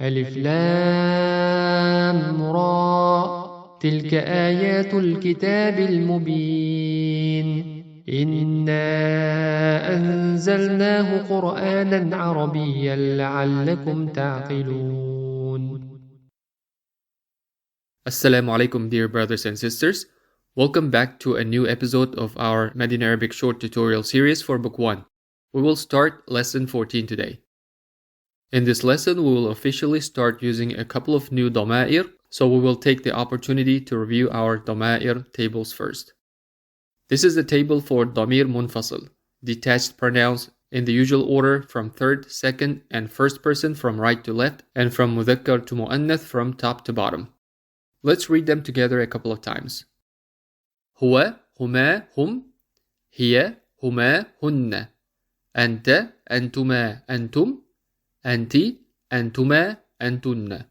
ألف لام را تلك آيات الكتاب المبين إنا أنزلناه قرآنا عربيا لعلكم تعقلون. Assalamu alaikum, dear brothers and sisters. Welcome back to a new episode of our Madinah Arabic short tutorial series for Book 1. We will start Lesson 14 today. In this lesson, we will officially start using a couple of new dama'ir, so we will take the opportunity to review our dama'ir tables first. This is the table for damir munfasil, detached pronouns in the usual order from third, second, and first person from right to left, and from muthakkar to mu'annath from top to bottom. Let's read them together a couple of times. هو, هما, هم, هي, هما, هن, أنت, أنتما, أنتم, أنت, أنتما, أنتن,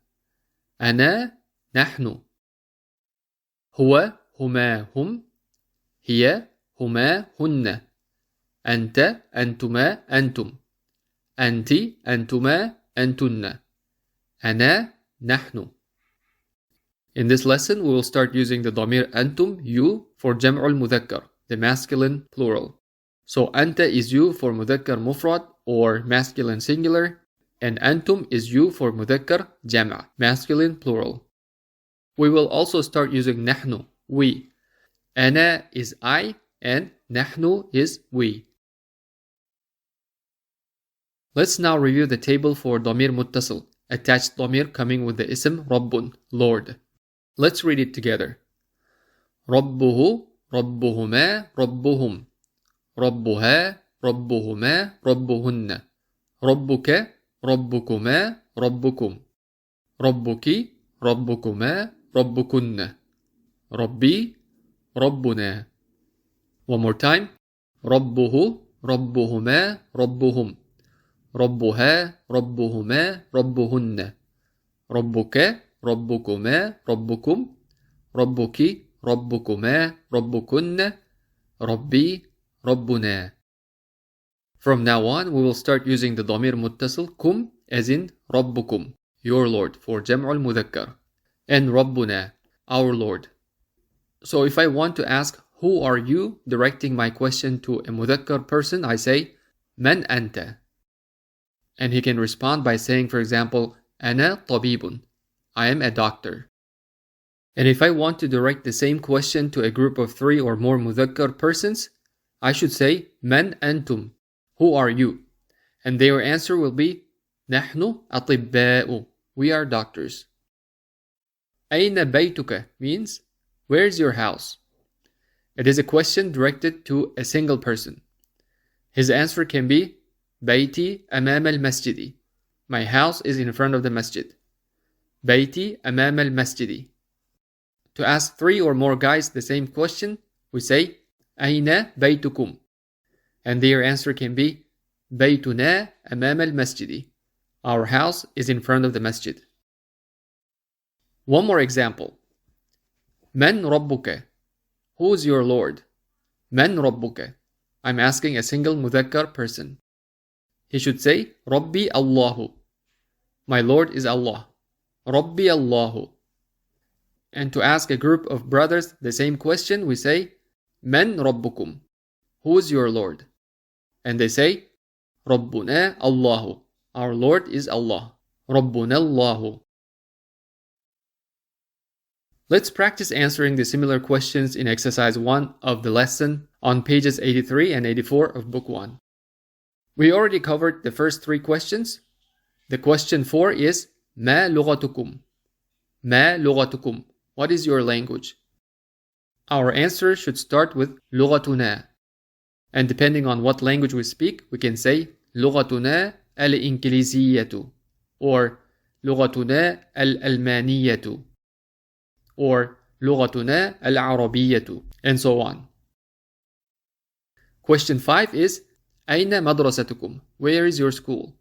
أنا, نحن. هو, هما, هم, هي, هما, هن, أنت, أنتما, أنتم, أنت, أنتما, أنتن, أنا, نحن. In this lesson, we will start using the damir antum, you, for jam'ul muthakkar, the masculine plural. So anta is you for muthakkar mufrad or masculine singular, and antum is you for muthakkar jam'a, masculine plural. We will also start using nahnu, we. Ana is I, and nahnu is we. Let's now review the table for damir muttasil, attached damir coming with the ism rabbun, Lord. Let's read it together. ربه, ربهما, ربهم. ربها, ربهما, ربهن. ربك, ربكما, ربكم. ربك, ربكما, ربكن. ربي, ربنا. One more time. ربه, ربهما, ربهم. ربها, ربهما, ربهن. ربك, ربكما, ربكم. ربك, ربكما, ربكن. ربي, ربنا. From now on, we will start using the damir muttasil kum as in rabbukum, your Lord, for jam'ul mudhakkar, and rabbuna, our Lord. So if I want to ask, who are you, directing my question to a mudhakkar person, I say, man anta? And he can respond by saying, for example, ana tabibun, I am a doctor. And if I want to direct the same question to a group of 3 or more mudhakkar persons, I should say, man antum? Who are you? And their answer will be, نحن أطباء, we are doctors. أين بيتك means, where is your house? It is a question directed to a single person. His answer can be, بيتي أمام المسجد, my house is in front of the masjid. بيتي أمام المسجد. To ask 3 or more guys the same question, we say, أين بيتكم? And their answer can be, بيتنا أمام المسجد, our house is in front of the masjid. One more example. من ربك? Who is your Lord? من ربك? I'm asking a single mudhakkar person. He should say, ربي الله, my Lord is Allah. ربي الله. And to ask a group of brothers the same question, we say, من ربكم? Who is your Lord? And they say, ربنا الله, our Lord is Allah. ربنا الله. Let's practice answering the similar questions in exercise 1 of the lesson on pages 83 and 84 of book 1. We already covered the first 3 questions. The question 4 is, ما لغتكم? ما لغتكم? What is your language? Our answer should start with لغتنا. And depending on what language we speak, we can say لغتنا الإنجليزية, or لغتنا الألمانية, or لغتنا العربية, and so on. Question 5 is, أين مدرستكم? Where is your school?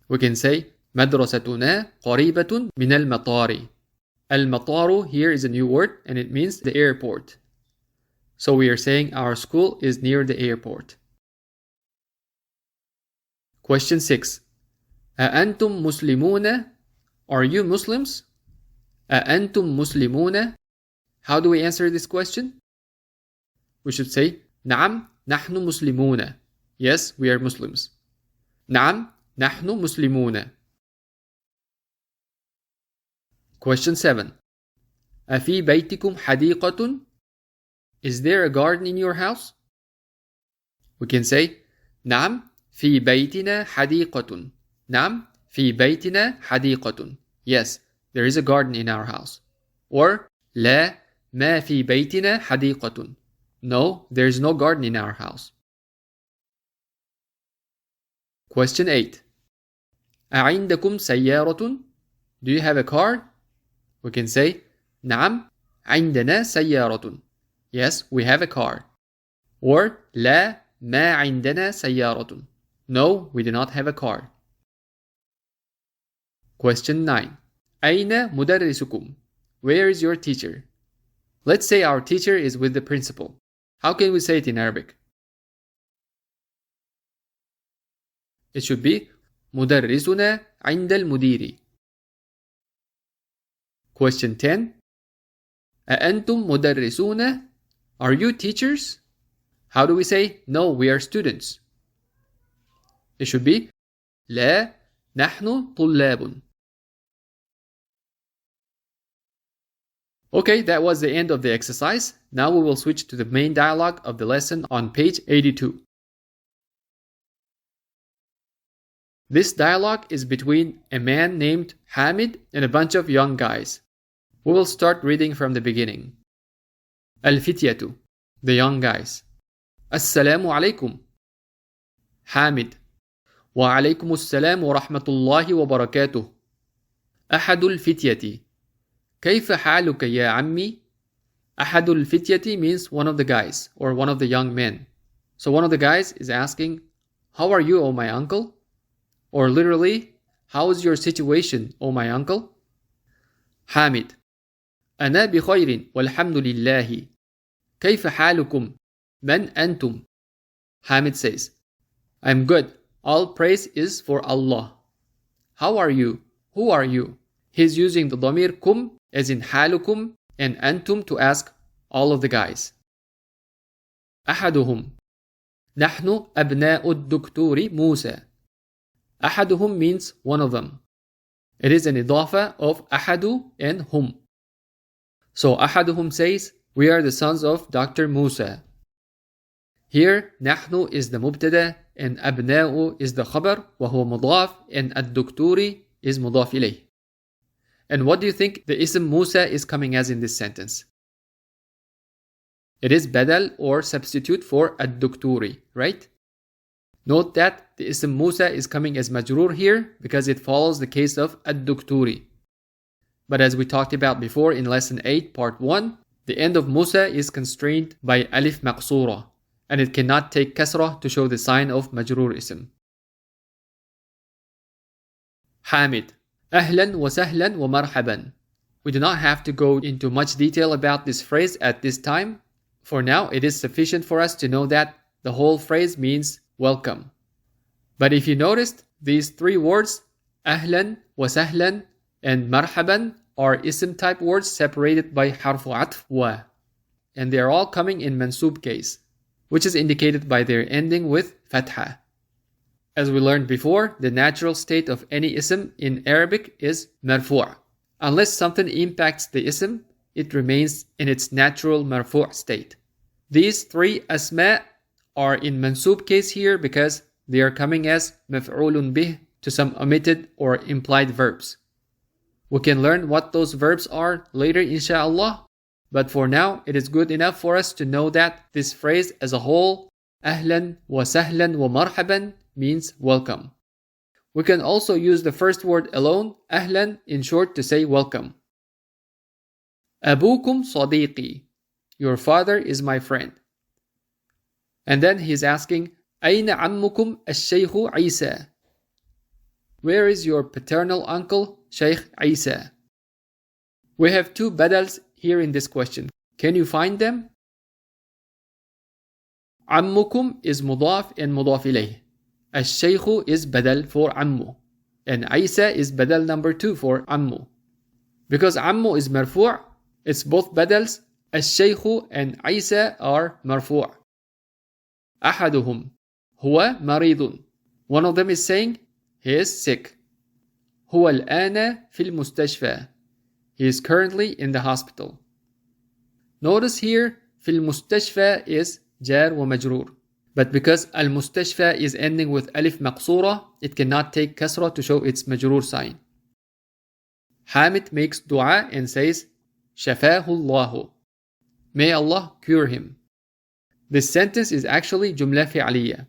We can say مدرستنا قريبة من المطار. المطار here is a new word and it means the airport. So we are saying our school is near the airport. Question 6. أأنتم مسلمون? Are you Muslims? أأنتم مسلمون? How do we answer this question? We should say نعم نحن مسلمون. Yes, we are Muslims. نعم نحن مسلمون. Question 7. أفي بيتكم حديقة? Is there a garden in your house? We can say نعم في بيتنا حديقة. نعم في بيتنا حديقة. Yes, there is a garden in our house. Or لا ما في بيتنا حديقة. No, there is no garden in our house. Question 8. أعندكم سيارة? Do you have a car? We can say نعم عندنا سيارة. Yes, we have a car. Or لا ما عندنا سيارة. No, we do not have a car. Question 9. أين مدرسكم? Where is your teacher? Let's say our teacher is with the principal. How can we say it in Arabic? It should be مدرسنا عند المدير. Question 10. أأنتم مدرسون? Are you teachers? How do we say no, we are students? It should be لا نحن طلاب. Okay, that was the end of the exercise. Now we will switch to the main dialogue of the lesson on page 82. This dialogue is between a man named Hamid and a bunch of young guys. We will start reading from the beginning. الفتية, the young guys. السلام عليكم. حامد: وعليكم السلام ورحمة الله وبركاته. أحد الفتية: كيف حالك يا عمي؟ أحد الفتية means one of the guys or one of the young men. So one of the guys is asking, how are you, O my uncle? Or literally, how is your situation, O my uncle? حامد: أنا بخير والحمد لله. كيف حالكم؟ من أنتم؟ Hamid says, I'm good. All praise is for Allah. How are you? Who are you? He's using the ضمير kum as in حالكم and أنتم to ask all of the guys. أحدهم: نحن أبناء الدكتور موسى. أحدهم means one of them. It is an idafa of أحد and hum. So أحدهم says, we are the sons of Dr. Musa. Here نحن is the mubtada and أبناء is the khabar وهو مضاف and الدكتور is مضاف إليه. And what do you think the ism Musa is coming as in this sentence? It is badal or substitute for الدكتور, right? Note that the ism Musa is coming as majrur here because it follows the case of الدكتور. But as we talked about before in lesson 8 part 1, the end of Musa is constrained by alif maqsura, and it cannot take kasrah to show the sign of majrur ism. Hamid: أهلا وسهلا ومرحبا. We do not have to go into much detail about this phrase at this time. For now, it is sufficient for us to know that the whole phrase means welcome. But if you noticed, these three words, أهلا وسهلا and marhaban, are ism type words separated by harfu atf wa. And they are all coming in mansub case, which is indicated by their ending with fatha. As we learned before, the natural state of any ism in Arabic is marfu'. Unless something impacts the ism, it remains in its natural marfu' state. These three asma are in mansub case here because they are coming as maf'ulun bih to some omitted or implied verbs. We can learn what those verbs are later inshallah, but for now it is good enough for us to know that this phrase as a whole, ahlan wa sahlan wa marhaban, means welcome. We can also use the first word alone, ahlan, in short to say welcome. Abukum sadiqi. Your father is my friend. And then he's asking, Ayna ammukum al-shaykhu Isa. Where is your paternal uncle, Shaykh Isa? We have two badals here in this question. Can you find them? Ammukum is mudaf and mudaf ilayh. Al-shaykhu is badal for ammu. and ISAA is badal number 2 for AMMU. Because AMMU is marfu', it's both badals. الشيخ and ISAA are marfu'. أحدهم هو مريض. One of them is saying he is sick. هو الآن في المستشفى. He is currently in the hospital. Notice here في المستشفى is jar ومجرور. But because المستشفى is ending with ألف مقصورة, it cannot take كسرة to show its مجرور sign. Hamid makes dua and says شفاه الله. May Allah cure him. This sentence is actually جملة فعلية,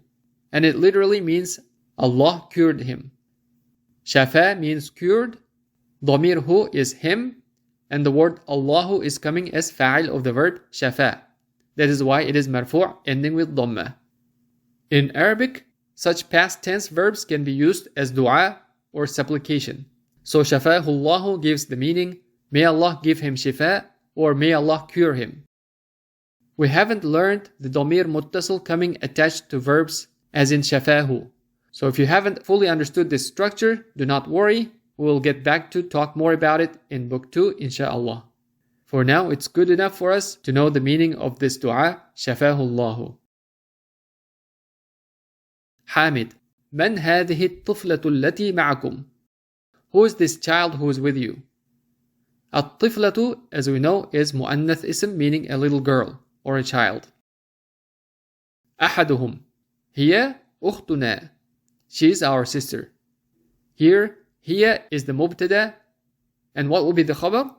and it literally means Allah cured him. شفا means cured, ضمير هو is him, and the word Allah is coming as فاعل of the verb شفا. That is why it is مرفوع ending with ضمة. In Arabic, such past tense verbs can be used as dua or supplication. So شفاه الله gives the meaning may Allah give him shifa or may Allah cure him. We haven't learned the ضمير متصل coming attached to verbs as in شفاه. So if you haven't fully understood this structure, do not worry. We will get back to talk more about it in book 2 inshallah. For now, it's good enough for us to know the meaning of this dua شفاه الله. Hamid, من هذه الطفلة التي معكم? Who is this child who is with you? الطفلة, as we know, is مؤنث اسم meaning a little girl or a child. أحدهم هي أختنا. She is our sister. Here, هي is the مبتدا, and what will be the خبر?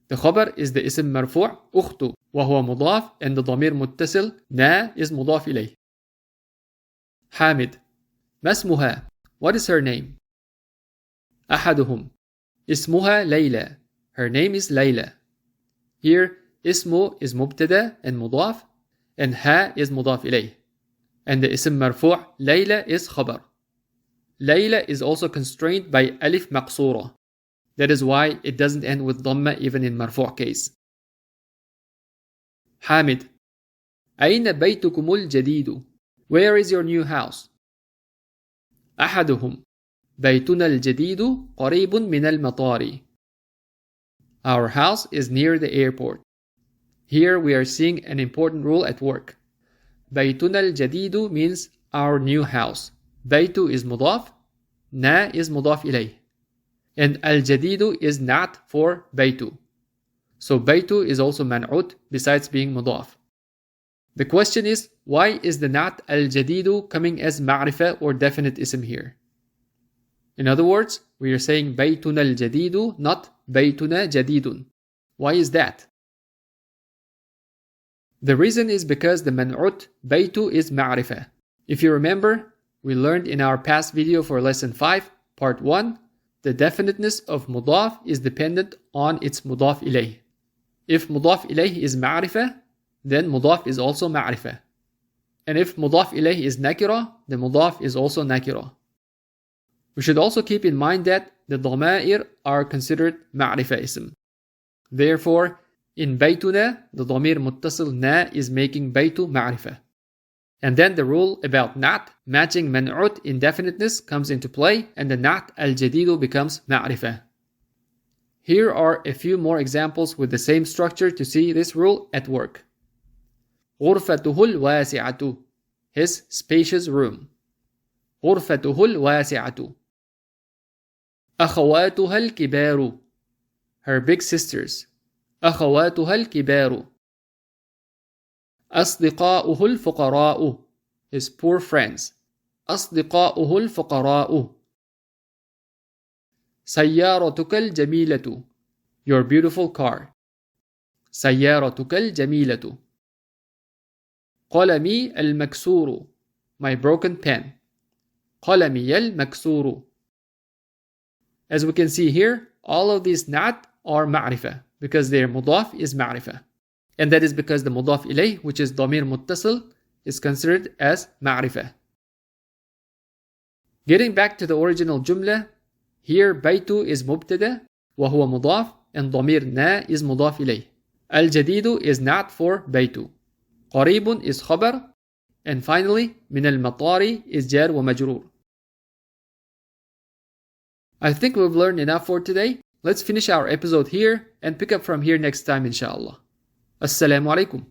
The خبر is the اسم مرفوع أخت وهو مضاف, and the ضمير متصل نا is مضاف إليه. حامد, ما اسمها? What is her name? أحدهم اسمها ليلى. Her name is LAYLAA. Here, اسمه is مبتدا and مضاف, and ها is مضاف إليه, and the اسم مرفوع ليلى is خبر. ليلى is also constrained by ألف مقصورة. That is why it doesn't end with ضمة even in مرفوع case. حامد, أين بيتكم الجديد? Where is your new house? أحدهم بيتنا الجديد قريب من المطار. Our house is near the airport. Here we are seeing an important rule at work. بيتنا الجديد means our new house. بيت is مضاف, نا is مضاف إليه, and الجديد is not for بيت. So بيت is also منعوت besides being مضاف. The question is, why is the not الجديد coming as معرفة or definite ism here? In other words, we are saying بيتنا الجديد, not بيتنا جديد. Why is that? The reason is because the منعوت بيت is معرفة. If you remember, we learned in our past video for lesson 5, part 1, the definiteness of مضاف is dependent on its مضاف إليه. If مضاف إليه is معرفة, then مضاف is also معرفة. And if مضاف إليه is nakira, then مضاف is also nakira. We should also keep in mind that the ضمائر are considered معرفة اسم. Therefore, in بيتنا, the ضمير متصل نا is making بيت معرفة. And then the rule about not matching منعوت indefiniteness comes into play, and the not الجديد becomes معرفة. Here are a few more examples with the same structure to see this rule at work. غرفته الواسعة, his spacious room. غرفته الواسعة. أخواتها الكبار, her big sisters. أخواتها الكبار. أصدقاؤه الفقراء, his poor friends. أصدقاؤه الفقراء. سيارتك الجميلة, your beautiful car. سيارتك الجميلة. قلمي المكسور, my broken pen. قلمي المكسور. As we can see here, all of these not are معرفة because their مضاف is معرفة. And that is because the مضاف إليه, which is ضمير متصل, is considered as معرفة. Getting back to the original جملة, here بيت is مبتدا وهو مضاف, and ضمير نا is مضاف إليه. الجديد is not for بيت. قريب is خبر, and finally من المطار is جار ومجرور. I think we've learned enough for today. Let's finish our episode here and pick up from here next time, inshallah. Assalamu alaikum.